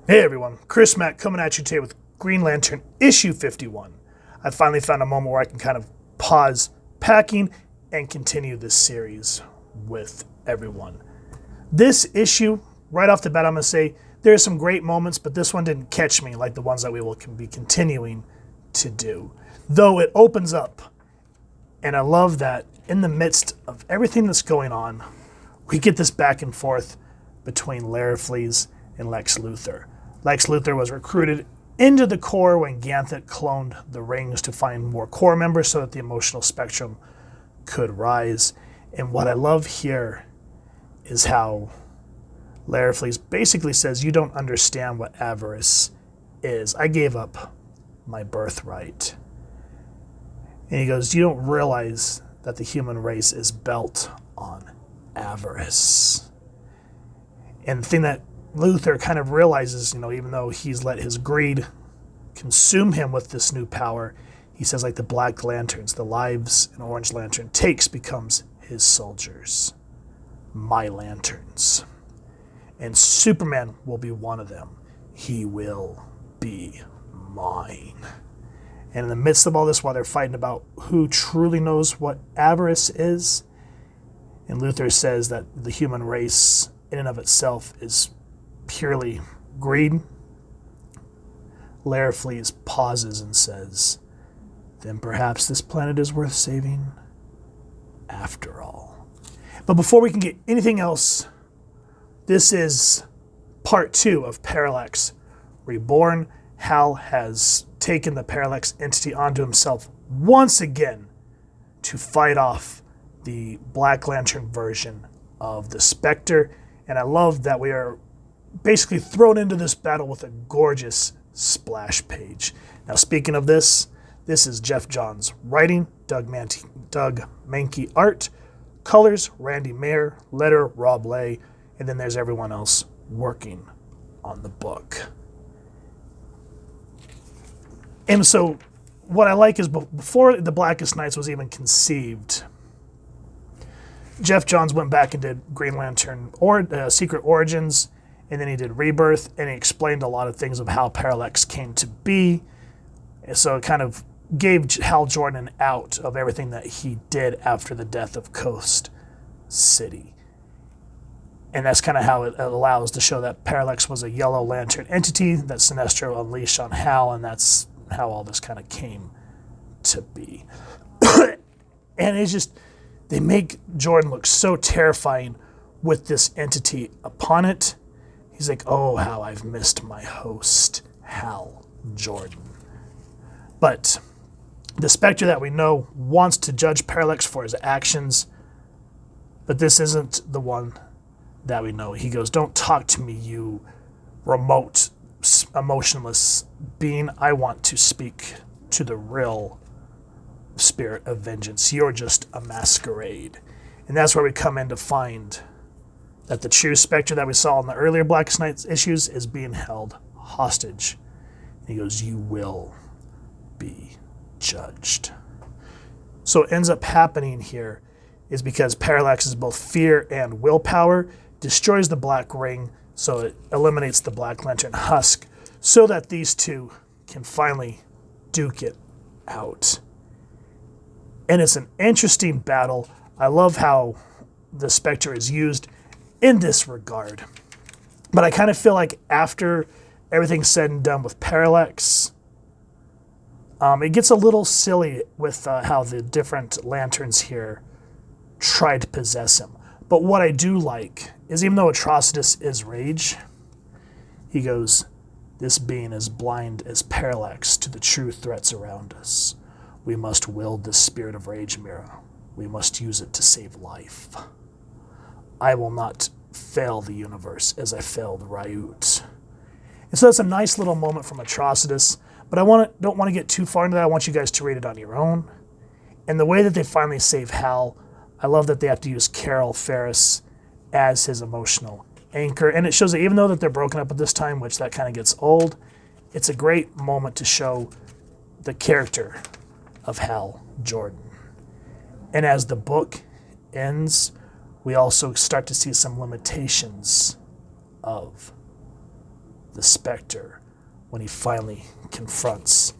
Hey everyone, Chris Mack coming at you today with Green Lantern issue 51. I finally found a moment where I can kind of pause packing and continue this series with everyone. This issue, right off the bat, I'm going to say there are some great moments, but this one didn't catch me like the ones that we will be continuing to do. Though it opens up, and I love that in the midst of everything that's going on, we get this back and forth between Larifleeze and Lex Luthor. Lex Luthor was recruited into the Corps when Ganthet cloned the rings to find more Corps members so that the emotional spectrum could rise. And what I love here is how Larifleeze basically says, you don't understand what avarice is. I gave up my birthright. And he goes, you don't realize that the human race is built on avarice. And the thing that Luthor kind of realizes, even though he's let his greed consume him with this new power, he says, like the Black Lanterns, the lives an Orange Lantern takes becomes his soldiers, my lanterns. And Superman will be one of them. He will be mine. And in the midst of all this, while they're fighting about who truly knows what avarice is, and Luthor says that the human race in and of itself is purely greed, Larifleeze pauses and says, then perhaps this planet is worth saving after all. But before we can get anything else, this is part 2 of Parallax Reborn. Hal has taken the Parallax entity onto himself once again to fight off the Black Lantern version of the Spectre. And I love that we are basically thrown into this battle with a gorgeous splash page. Now, speaking of this is Jeff Johns writing, Doug Mankey art, colors, Randy Mayer, letter, Rob Lay, and then there's everyone else working on the book. And so what I like is before the Blackest Nights was even conceived, Jeff Johns went back and did Green Lantern Secret Origins, and then he did Rebirth, and he explained a lot of things of how Parallax came to be. And so it kind of gave Hal Jordan an out of everything that he did after the death of Coast City. And that's kind of how it allows to show that Parallax was a Yellow Lantern entity that Sinestro unleashed on Hal, and that's how all this kind of came to be. And it's just, they make Jordan look so terrifying with this entity upon it. He's like, oh, how I've missed my host, Hal Jordan. But the Spectre that we know wants to judge Parallax for his actions, but this isn't the one that we know. He goes, don't talk to me, you remote, emotionless being. I want to speak to the real spirit of vengeance. You're just a masquerade. And that's where we come in to find that the true Spectre that we saw in the earlier Blackest Nights issues is being held hostage. And he goes, you will be judged. So what ends up happening here is because Parallax is both fear and willpower, destroys the Black Ring, so it eliminates the Black Lantern husk, so that these two can finally duke it out. And it's an interesting battle. I love how the Spectre is used in this regard. But I kind of feel like after everything's said and done with Parallax, it gets a little silly with how the different lanterns here try to possess him. But what I do like is, even though Atrocitus is rage, he goes, this being is blind as Parallax to the true threats around us. We must wield the spirit of rage mirror. We must use it to save life. I will not fail the universe as I failed Ryut. And so that's a nice little moment from Atrocitus, but I don't want to get too far into that. I want you guys to read it on your own. And the way that they finally save Hal, I love that they have to use Carol Ferris as his emotional anchor. And it shows that even though that they're broken up at this time, which that kind of gets old, it's a great moment to show the character of Hal Jordan. And as the book ends, we also start to see some limitations of the Spectre when he finally confronts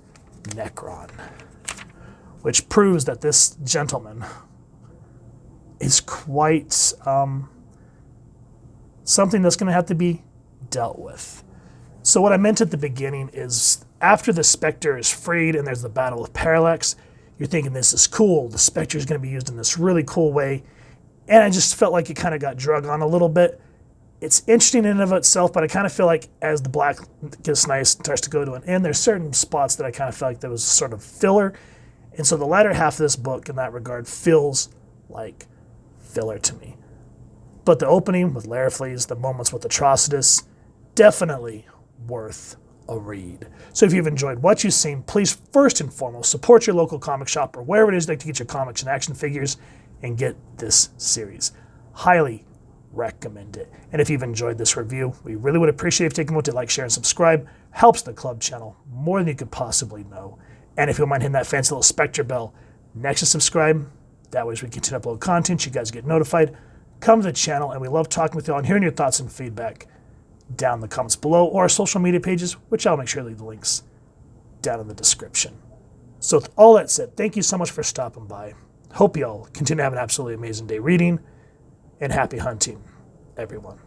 Necron, which proves that this gentleman is quite something that's going to have to be dealt with. So what I meant at the beginning is after the Spectre is freed and there's the battle with Parallax, you're thinking this is cool. The Spectre is going to be used in this really cool way. And I just felt like it kind of got drug on a little bit. It's interesting in and of itself, but I kind of feel like as the Blackest Night starts to go to an end, there's certain spots that I kind of felt like there was sort of filler. And so the latter half of this book in that regard feels like filler to me. But the opening with Larifles, the moments with Atrocitus, definitely worth a read. So if you've enjoyed what you've seen, please first and foremost support your local comic shop or wherever it is you like to get your comics and action figures and get this series. Highly recommend it. And if you've enjoyed this review, we really would appreciate if you take a moment to like, share, and subscribe. Helps the club channel more than you could possibly know. And if you don't mind hitting that fancy little Spectre bell next to subscribe, that way as we continue to upload content, you guys get notified. Come to the channel, and we love talking with you all and hearing your thoughts and feedback down in the comments below or our social media pages, which I'll make sure to leave the links down in the description. So with all that said, thank you so much for stopping by. Hope you all continue to have an absolutely amazing day reading, and happy hunting, everyone.